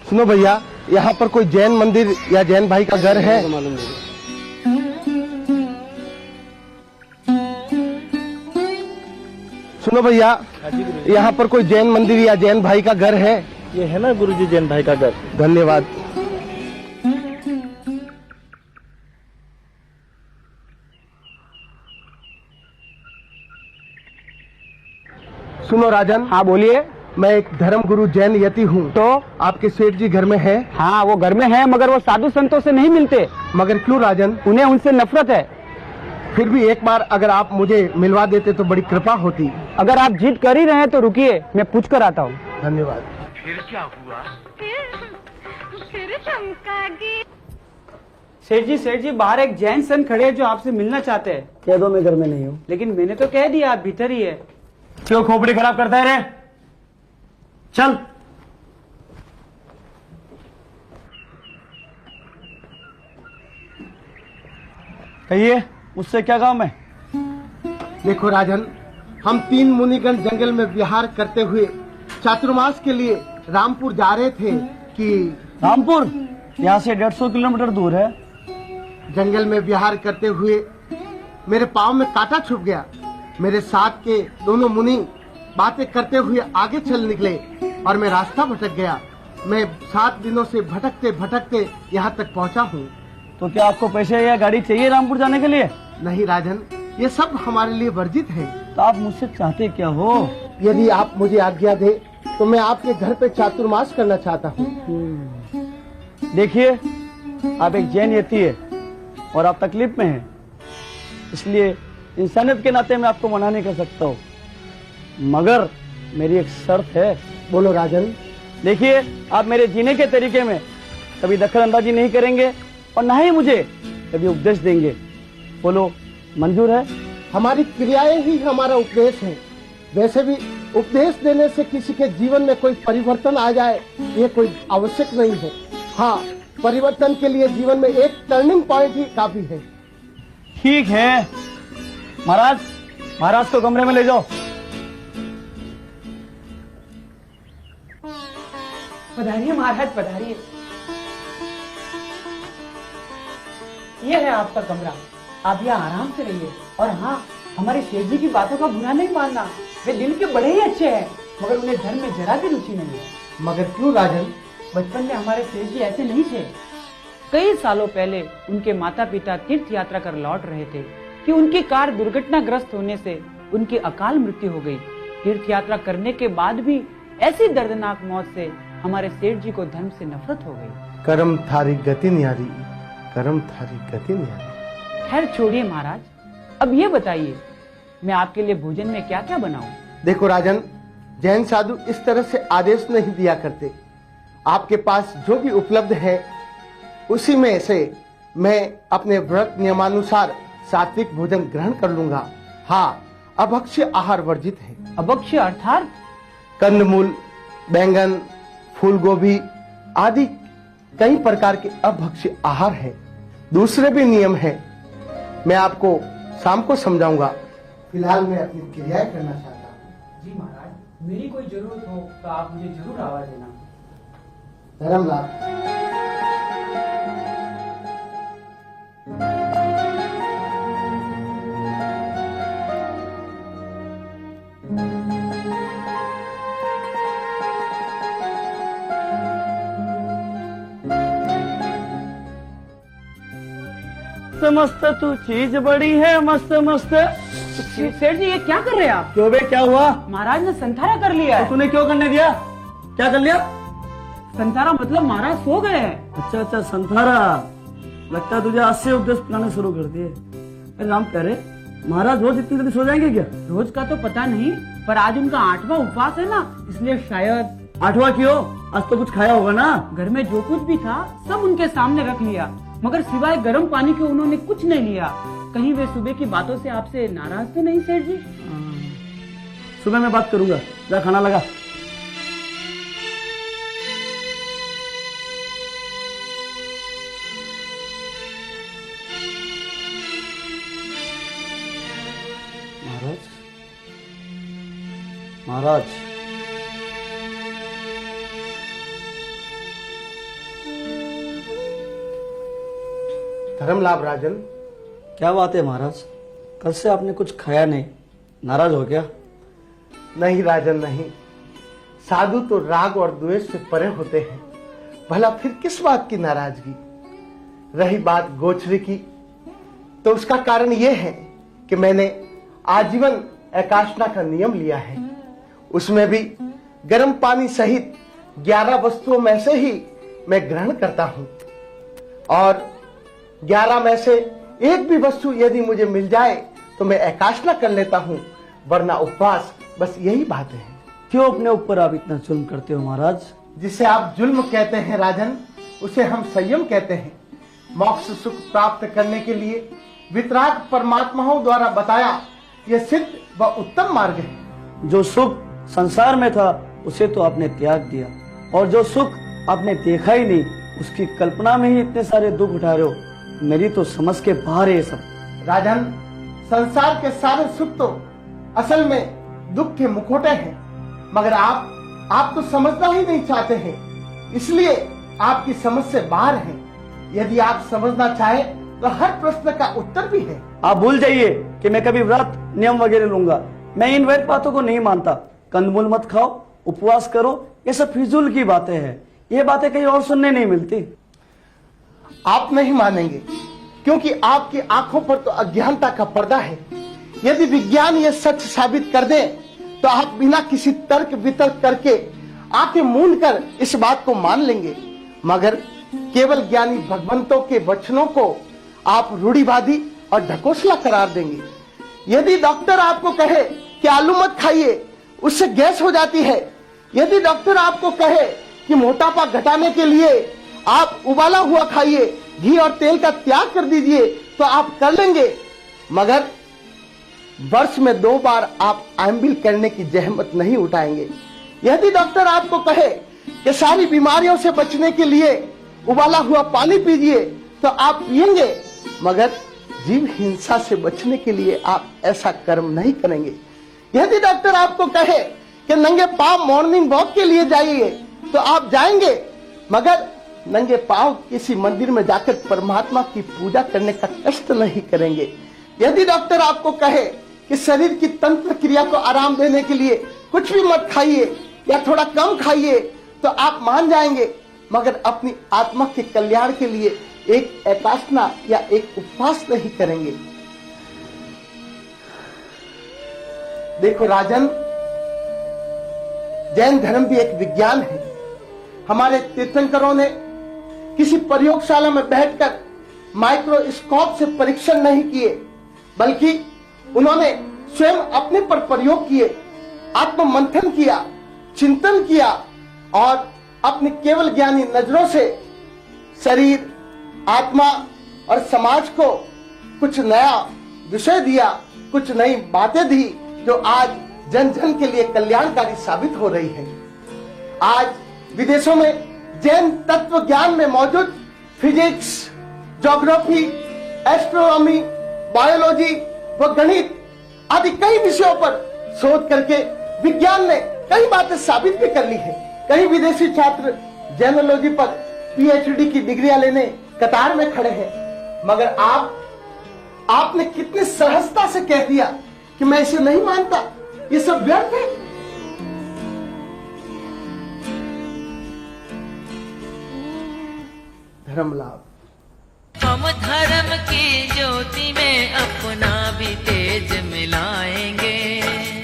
सुनो भैया, यहाँ पर कोई जैन मंदिर या जैन भाई का घर है? मालूम नहीं। सुनो भैया, यहाँ पर कोई जैन मंदिर या जैन भाई का घर है? ये है ना गुरुजी जैन भाई का घर। धन्यवाद। सुनो राजन। हाँ बोलिए। मैं एक धर्म गुरु जैन यति हूँ। तो आपके सेठ जी घर में है? हाँ वो घर में है, मगर वो साधु संतों से नहीं मिलते। मगर क्यों राजन? उन्हें उनसे नफरत है। फिर भी एक बार अगर आप मुझे मिलवा देते तो बड़ी कृपा होती। अगर आप जिद कर ही रहे हैं तो रुकिए, मैं पूछ कर आता हूँ। धन्यवाद। फिर क्या हुआ? फिर चमकागी। सेठ जी बाहर एक जैन संत खड़े हैं जो आपसे मिलना चाहते हैं। कह दो मैं घर में नहीं हूँ। लेकिन मैंने तो कह दिया आप भीतर ही है। क्यों खोपड़ी खराब करता है रे? चल। कहिए, मुझसे क्या काम है? देखो राजन, हम 3 मुनिगण जंगल में विहार करते हुए चातुर्मास के लिए रामपुर जा रहे थे कि रामपुर यहाँ से 150 किलोमीटर दूर है। जंगल में विहार करते हुए मेरे पाँव में कांटा छुप गया। मेरे साथ के दोनों मुनि बातें करते हुए आगे चल निकले और मैं रास्ता भटक गया। मैं 7 दिनों से भटकते भटकते यहाँ तक पहुँचा हूँ। तो क्या आपको पैसे या गाड़ी चाहिए रामपुर जाने के लिए? नहीं राजन, ये सब हमारे लिए वर्जित है। तो आप मुझसे चाहते क्या हो? यदि आप मुझे आज्ञा दे तो मैं आपके घर पे चातुर्मास करना चाहता हूँ। देखिए, आप एक जैन यति है और आप तकलीफ में हैं, इसलिए इंसानियत के नाते मैं आपको मना नहीं कर सकता हूँ, मगर मेरी एक शर्त है। बोलो राजन। देखिए, आप मेरे जीने के तरीके में कभी दखल अंदाजी नहीं करेंगे और ना ही मुझे कभी उपदेश देंगे। बोलो, मंजूर है? हमारी क्रियाएं ही हमारा उपदेश है। वैसे भी उपदेश देने से किसी के जीवन में कोई परिवर्तन आ जाए ये कोई आवश्यक नहीं है। हाँ, परिवर्तन के लिए जीवन में एक टर्निंग पॉइंट ही काफी है। ठीक है महाराज, महाराज को कमरे में ले जाओ। पधारिए महाराज, पधारिए। ये है आपका कमरा, आप यहाँ आराम से रहिए। और हाँ, हमारे सेठ जी की बातों का बुरा नहीं मानना, वे दिल के बड़े ही अच्छे हैं, मगर उन्हें धर्म में जरा भी रुचि नहीं है। मगर क्यों राजन? बचपन में हमारे सेठ जी ऐसे नहीं थे। कई सालों पहले उनके माता पिता तीर्थ यात्रा कर लौट रहे थे कि उनकी कार दुर्घटनाग्रस्त होने से उनकी अकाल मृत्यु हो गई। तीर्थ यात्रा करने के बाद भी ऐसी दर्दनाक मौत से हमारे सेठ जी को धर्म से नफरत हो गई। कर्म थारी गति न्यारी, कर्म थारी गति न्यारी। खैर छोड़िए महाराज, अब ये बताइए मैं आपके लिए भोजन में क्या क्या बनाऊं? देखो राजन, जैन साधु इस तरह से आदेश नहीं दिया करते। आपके पास जो भी उपलब्ध है उसी में से मैं अपने व्रत नियमानुसार सात्विक भोजन ग्रहण कर लूंगा। हाँ, अभक्ष्य आहार वर्जित है। अभक्ष्य अर्थात? कंदमूल, बैंगन, फूल गोभी आदि कई प्रकार के अभक्ष्य आहार है। दूसरे भी नियम है, मैं आपको शाम को समझाऊंगा। फिलहाल मैं अपनी क्रियाएं करना चाहता हूँ। जी महाराज, मेरी कोई जरूरत हो तो आप मुझे जरूर आवाज देना। धर्मलाल। मस्त तू चीज बड़ी है, मस्त मस्त। सेठ जी ये क्या कर रहे हैं आप? क्यों बे, क्या हुआ? महाराज ने संथारा कर लिया तो है। तूने क्यों करने दिया? क्या कर लिया? संथारा मतलब महाराज सो गए हैं। अच्छा अच्छा, संथारा। लगता है तुझे आज से उपदेश पिलाने शुरू कर दिए। अरे राम प्यारे, महाराज रोज इतनी जल्दी सो जाएंगे क्या? रोज का तो पता नहीं, पर आज उनका 8वां उपवास है ना, इसलिए शायद। 8वां क्यों? आज तो कुछ खाया होगा ना? घर में जो कुछ भी था सब उनके सामने रख लिया, मगर सिवाय गर्म पानी के उन्होंने कुछ नहीं लिया। कहीं वे सुबह की बातों से आपसे नाराज तो नहीं सेठ जी? सुबह मैं बात करूंगा, जा खाना लगा। महाराज, महाराज, धर्मलाभ राजन, क्या बात है महाराज, कल से आपने कुछ खाया नहीं, नाराज हो गया? नहीं राजन नहीं, साधु तो राग और द्वेष से परे होते हैं, भला फिर किस बात की नाराजगी। रही बात गोचरी की, तो उसका कारण यह है कि मैंने आजीवन एकाष्ठा का नियम लिया है। उसमें भी गर्म पानी सहित 11 वस्तुओं में से ही मैं ग्रहण करता हूं, और 11 में से एक भी वस्तु यदि मुझे मिल जाए तो मैं एकाष्ठा कर लेता हूं, वरना उपवास। बस यही बात है। क्यों अपने ऊपर आप इतना जुल्म करते हो महाराज? जिसे आप जुल्म कहते हैं राजन, उसे हम संयम कहते हैं। मोक्ष सुख प्राप्त करने के लिए वितराग परमात्माओं द्वारा बताया यह सिद्ध व उत्तम मार्ग है। जो सुख संसार में था उसे तो आपने त्याग दिया, और जो सुख आपने देखा ही नहीं उसकी कल्पना में ही इतने सारे दुख उठा रहे हो। मेरी तो समझ के बाहर है ये सब। राजन, संसार के सारे सुख तो असल में दुख के मुखौटे हैं, मगर आप तो समझना ही नहीं चाहते हैं, इसलिए आपकी समझ से बाहर है। यदि आप समझना चाहें तो हर प्रश्न का उत्तर भी है। आप भूल जाइए कि मैं कभी व्रत नियम वगैरह लूंगा। मैं इन वैध बातों को नहीं मानता। कंदमूल मत खाओ, उपवास करो, ये सब फिजूल की बातें हैं। ये बातें कहीं और सुनने नहीं मिलती। आप नहीं मानेंगे क्योंकि आपकी आंखों पर तो अज्ञानता का पर्दा है। यदि विज्ञान ये सच साबित कर दे तो आप बिना किसी तर्क वितर्क करके आंखें मूंद कर इस बात को मान लेंगे, मगर केवल ज्ञानी भगवंतों के वचनों को आप रूढ़िवादी और ढकोसला करार देंगे। यदि डॉक्टर आपको कहे कि आलू मत खाइए, उससे गैस हो जाती है, यदि डॉक्टर आपको कहे कि मोटापा घटाने के लिए आप उबाला हुआ खाइए, घी और तेल का त्याग कर दीजिए, तो आप कर लेंगे, मगर वर्ष में 2 बार आप एम्बिल करने की जहमत नहीं उठाएंगे। यदि डॉक्टर आपको कहे कि सारी बीमारियों से बचने के लिए उबाला हुआ पानी पीजिए, तो आप पिएंगे, मगर जीव हिंसा से बचने के लिए आप ऐसा कर्म नहीं करेंगे। यदि डॉक्टर आपको कहे कि नंगे पांव मॉर्निंग वॉक के लिए जाइए, तो आप जाएंगे, मगर नंगे पांव किसी मंदिर में जाकर परमात्मा की पूजा करने का कष्ट नहीं करेंगे। यदि डॉक्टर आपको कहे कि शरीर की तंत्र क्रिया को आराम देने के लिए कुछ भी मत खाइए या थोड़ा कम खाइए, तो आप मान जाएंगे, मगर अपनी आत्मा के कल्याण के लिए एक एकाष्ठा या एक उपवास नहीं करेंगे। देखो राजन, जैन धर्म भी एक विज्ञान है। हमारे तीर्थंकरों ने किसी प्रयोगशाला में बैठकर माइक्रोस्कोप से परीक्षण नहीं किए, बल्कि उन्होंने स्वयं अपने पर प्रयोग किए, आत्म मंथन किया, चिंतन किया, और अपनी केवल ज्ञानी नजरों से शरीर, आत्मा और समाज को कुछ नया विषय दिया, कुछ नई बातें दी, जो आज जन जन के लिए कल्याणकारी साबित हो रही है। आज विदेशों में जैन तत्व ज्ञान में मौजूद फिजिक्स, ज्योग्राफी, एस्ट्रोनॉमी, बायोलॉजी व गणित आदि कई विषयों पर शोध करके विज्ञान ने कई बातें साबित भी कर ली है। कई विदेशी छात्र जैनोलॉजी पर पीएचडी की डिग्रियां लेने कतार में खड़े हैं, मगर आपने कितनी सहजता से कह दिया कि मैं इसे नहीं मानता, ये सब व्यर्थ है। धर्म लाभ। हम धर्म की ज्योति में अपना भी तेज मिलाएंगे।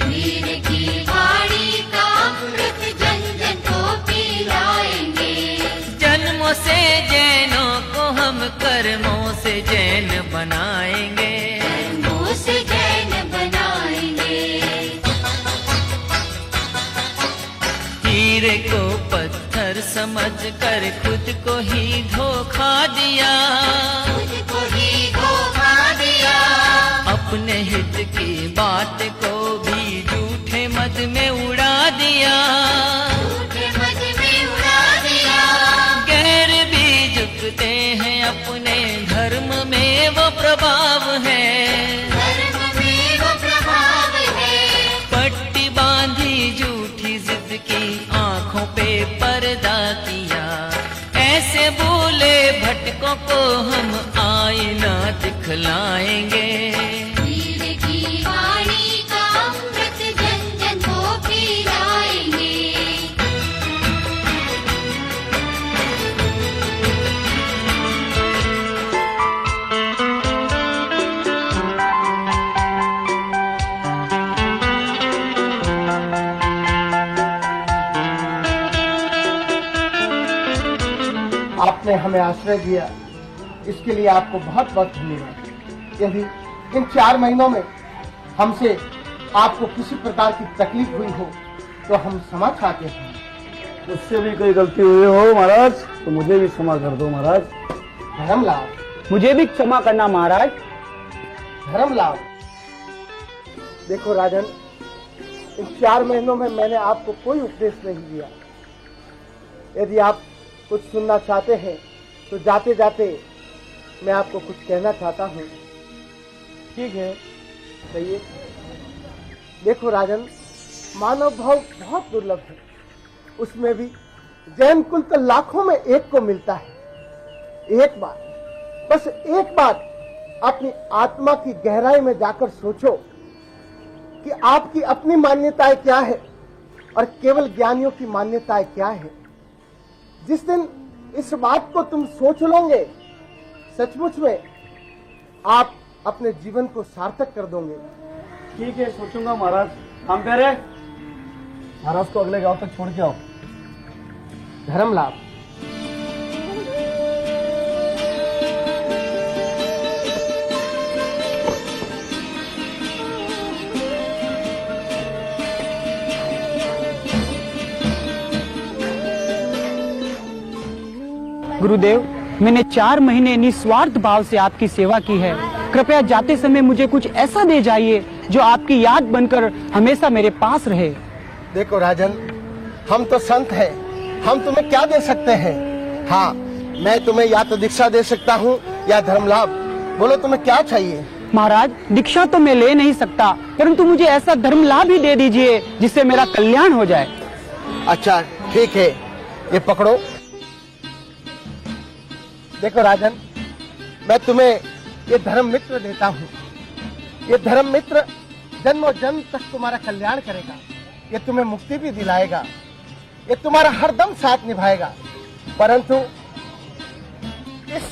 वीर की वाणी का अमृत जन जन को पिलाएंगे। जन्मों से जैनों को हम कर्मों से जैन बनाएंगे। कर्मों से जैन बनाएंगे। हीरे को पत्थर समझ कर खुद को ही धोखा दिया। खुद को ही धोखा दिया। अपने हित की बात को भी झूठे मद में उड़ा दिया। झूठे मद में उड़ा दिया। गैर भी झुकते हैं अपने धर्म में वो प्रभाव है। धर्म में वो प्रभाव है। पट्टी बांधी झूठी जिद की आंखों पे पर्दा किया। ऐसे बोले भटकों को हम आए दिखलाएंगे। वीर की वाणी का अमृत जन जन को पिलाएंगे। आपने हमें आश्रय दिया, इसके लिए आपको बहुत बहुत धन्यवाद। यदि इन 4 महीनों में हमसे आपको किसी प्रकार की तकलीफ हुई हो तो हम क्षमा चाहते हैं। मुझसे भी कोई गलती हुई हो महाराज तो मुझे भी क्षमा कर दो महाराज। धर्मलाभ, मुझे भी क्षमा करना महाराज। धर्मलाभ, देखो राजन, इन 4 महीनों में मैंने आपको कोई उपदेश नहीं दिया। यदि आप कुछ सुनना चाहते हैं तो जाते जाते मैं आपको कुछ कहना चाहता हूँ। ठीक है। कहिए। देखो राजन, मानव भाव बहुत दुर्लभ है, उसमें भी जैन कुल तो लाखों में एक को मिलता है। एक बार, बस एक बार अपनी आत्मा की गहराई में जाकर सोचो कि आपकी अपनी मान्यताएं क्या है और केवल ज्ञानियों की मान्यताएं क्या है। जिस दिन इस बात को तुम सोच लोगे, सचमुच में आप अपने जीवन को सार्थक कर दोगे। ठीक है, सोचूंगा महाराज। काम पे रहे महाराज को अगले गांव तक छोड़ के आओ। धर्मलाभ, गुरुदेव, मैंने 4 महीने निस्वार्थ भाव से आपकी सेवा की है। कृपया जाते समय मुझे कुछ ऐसा दे जाइए जो आपकी याद बनकर हमेशा मेरे पास रहे। देखो राजन, हम तो संत हैं, हम तुम्हें क्या दे सकते हैं। हाँ, मैं तुम्हें या तो दीक्षा दे सकता हूँ या धर्मलाभ। बोलो तुम्हें क्या चाहिए। महाराज, दीक्षा तो मैं ले नहीं सकता, परंतु मुझे ऐसा धर्म लाभ ही दे दीजिए जिससे मेरा कल्याण हो जाए। अच्छा ठीक है, ये पकड़ो। देखो राजन, मैं तुम्हें ये धर्म मित्र देता हूँ। ये धर्म मित्र जन्मों जन्म तक तुम्हारा कल्याण करेगा, ये तुम्हें मुक्ति भी दिलाएगा, ये तुम्हारा हरदम साथ निभाएगा। परंतु इस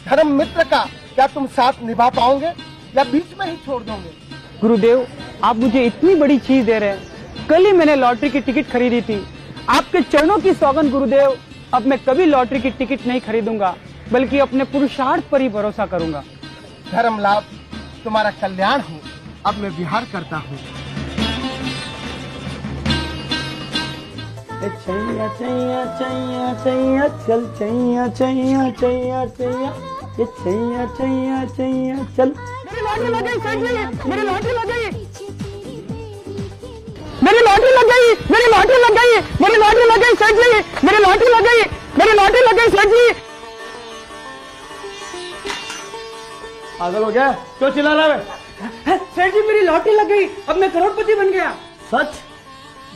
धर्म मित्र का क्या तुम साथ निभा पाओगे या बीच में ही छोड़ दोगे। गुरुदेव, आप मुझे इतनी बड़ी चीज दे रहे हैं। कल ही मैंने लॉटरी की टिकट खरीदी थी। आपके चरणों की सौगंध गुरुदेव, अब मैं कभी लॉटरी की टिकट नहीं खरीदूंगा, बल्कि अपने पुरुषार्थ पर ही भरोसा करूंगा। धर्म लाभ, तुम्हारा कल्याण हो। अब मैं विहार करता हूँ। चैया चैया चैया चैया चल, चैया चैया चैया चैया, ये चैया चैया चैया चल। मेरी लॉटरी लग गई सेठ जी, मेरी लॉटरी लग गई, मेरी लॉटरी लग गई, मेरी लॉटरी लग गई, मेरी लॉटरी लग गई सेठ जी, मेरी लॉटरी लग गई, मेरी लॉटरी लग गई सेठ जी। पागल हो गया, क्यों चिल्ला रहा है? सेठ जी, मेरी लॉटरी लग गई, अब मैं करोड़पति बन गया। सच?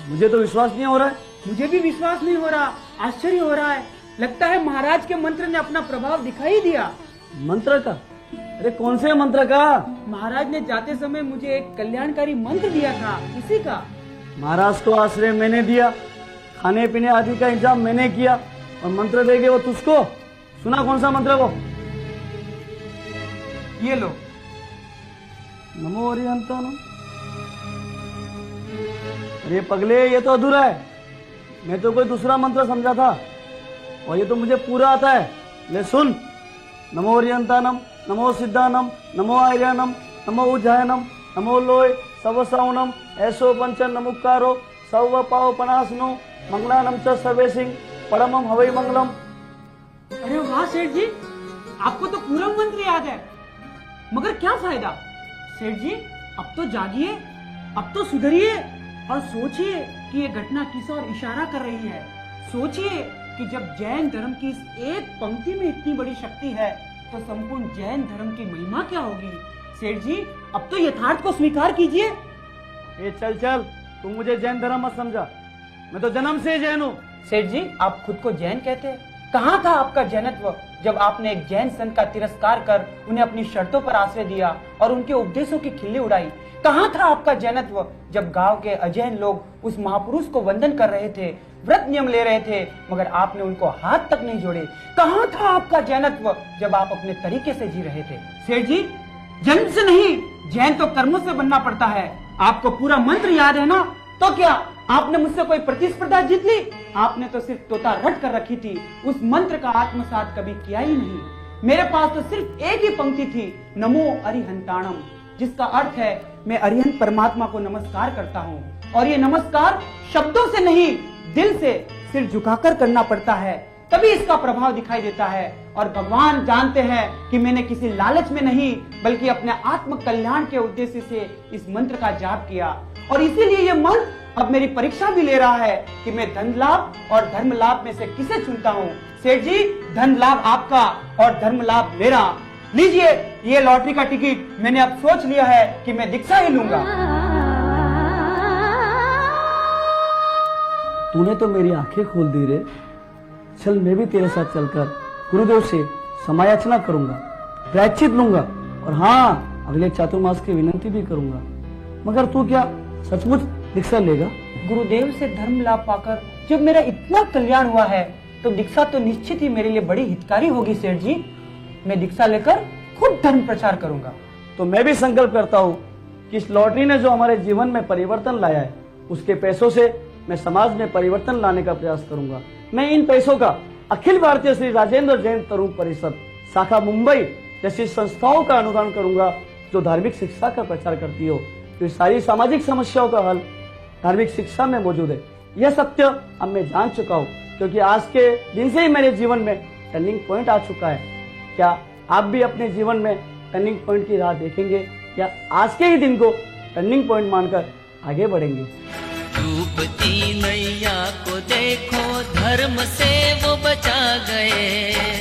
मुझे तो विश्वास नहीं हो रहा है। मुझे भी विश्वास नहीं हो रहा, आश्चर्य हो रहा है। लगता है महाराज के मंत्र ने अपना प्रभाव दिखाई दिया। मंत्र का? अरे कौन से मंत्र का? महाराज ने जाते समय मुझे एक कल्याणकारी मंत्र दिया था, इसी का। महाराज को आश्रय मैंने दिया, खाने पीने आदि का इंतजाम मैंने किया, और मंत्र देगे वो तुझको। सुना कौन सा मंत्र वो? ये लो। नमो हरिहंतानम। अरे पगले, ये तो अधूरा है। मैं तो कोई दूसरा मंत्र समझा था, और ये तो मुझे पूरा आता है। ले सुन। नमो हरिहंतानम, नमो सिद्धानम, नमो आर्यानम, नमो उज्जायनम, नमो लोय सवसावनम, ऐसो पंचन नमुक्कारो सव पाव पनासनो, मंगलानम च सर्वे सिंह परमम हवै मंगलम। अरे वाह सेठ जी, आपको तो पूरा मंत्र याद है, मगर क्या फायदा। सेठ जी, अब तो जागिए, अब तो सुधरिए और सोचिए कि ये घटना किस ओर इशारा कर रही है। सोचिए कि जब जैन धर्म की इस एक पंक्ति में इतनी बड़ी शक्ति है, तो संपूर्ण जैन धर्म की महिमा क्या होगी। सेठ जी, अब तो यथार्थ को स्वीकार कीजिए। ए चल चल, तू मुझे जैन धर्म मत समझा, मैं तो जन्म से जैन हूँ। सेठ जी, आप खुद को जैन कहते हैं, कहाँ था आपका जैनत्व जब आपने एक जैन संत का तिरस्कार कर उन्हें अपनी शर्तों पर आश्रय दिया और उनके उपदेशों की खिल्ली उड़ाई? कहाँ था आपका जैनत्व जब गांव के अजैन लोग उस महापुरुष को वंदन कर रहे थे, व्रत नियम ले रहे थे, मगर आपने उनको हाथ तक नहीं जोड़े? कहाँ था आपका जैनत्व जब आप अपने तरीके से जी रहे थे? सेठ जी, जन्म से नहीं, जैन तो कर्मों से बनना पड़ता है। आपको पूरा मंत्र याद है ना? तो क्या आपने मुझसे कोई प्रतिस्पर्धा जीत ली? आपने तो सिर्फ तोता रट कर रखी थी, उस मंत्र का आत्मसात कभी किया ही नहीं। मेरे पास तो सिर्फ एक ही पंक्ति थी, नमो अरिहंताणम, जिसका अर्थ है मैं अरिहंत परमात्मा को नमस्कार करता हूँ। और ये नमस्कार शब्दों से नहीं, दिल से सिर झुकाकर करना पड़ता है, तभी इसका प्रभाव दिखाई देता है। और भगवान जानते हैं कि मैंने किसी लालच में नहीं बल्कि अपने आत्म कल्याण के उद्देश्य से इस मंत्र का जाप किया। और इसीलिए ये मंत्र अब मेरी परीक्षा भी ले रहा है कि मैं धन लाभ और धर्म लाभ में से किसे चुनता हूँ। सेठ जी, धन लाभ आपका और धर्म लाभ मेरा। लीजिए ये लॉटरी का टिकट, मैंने अब सोच लिया है कि मैं दीक्षा ही लूंगा। तूने तो मेरी आंखें खोल दी रे। चल मैं भी तेरे साथ चलकर गुरुदेव से समायाचना करूंगा, प्रायश्चित लूंगा और हाँ, अगले चातुर्मास की विनती भी करूंगा। मगर तू क्या सचमुच दीक्षा लेगा? गुरुदेव से धर्म लाभ पाकर जब मेरा इतना कल्याण हुआ है तो दीक्षा तो निश्चित ही मेरे लिए बड़ी हितकारी होगी। सेठ जी, मैं दीक्षा लेकर खुद धर्म प्रचार करूंगा। तो मैं भी संकल्प करता हूँ कि इस लॉटरी ने जो हमारे जीवन में परिवर्तन लाया है, उसके पैसों से मैं समाज में परिवर्तन लाने का प्रयास करूंगा। मैं इन पैसों का अखिल भारतीय श्री राजेंद्र जैन तरुण परिषद शाखा मुंबई जैसी संस्थाओं का अनुदान करूंगा जो धार्मिक शिक्षा का प्रचार करती हो। तो सारी सामाजिक समस्याओं का हल धार्मिक शिक्षा में मौजूद है। यह सत्य अब मैं जान चुका हूँ, क्योंकि आज के दिन से ही मेरे जीवन में टर्निंग पॉइंट आ चुका है। क्या आप भी अपने जीवन में टर्निंग पॉइंट की राह देखेंगे या आज के ही दिन को टर्निंग पॉइंट मानकर आगे बढ़ेंगे? डूबती नैया को देखो, धर्म से वो बचा गए।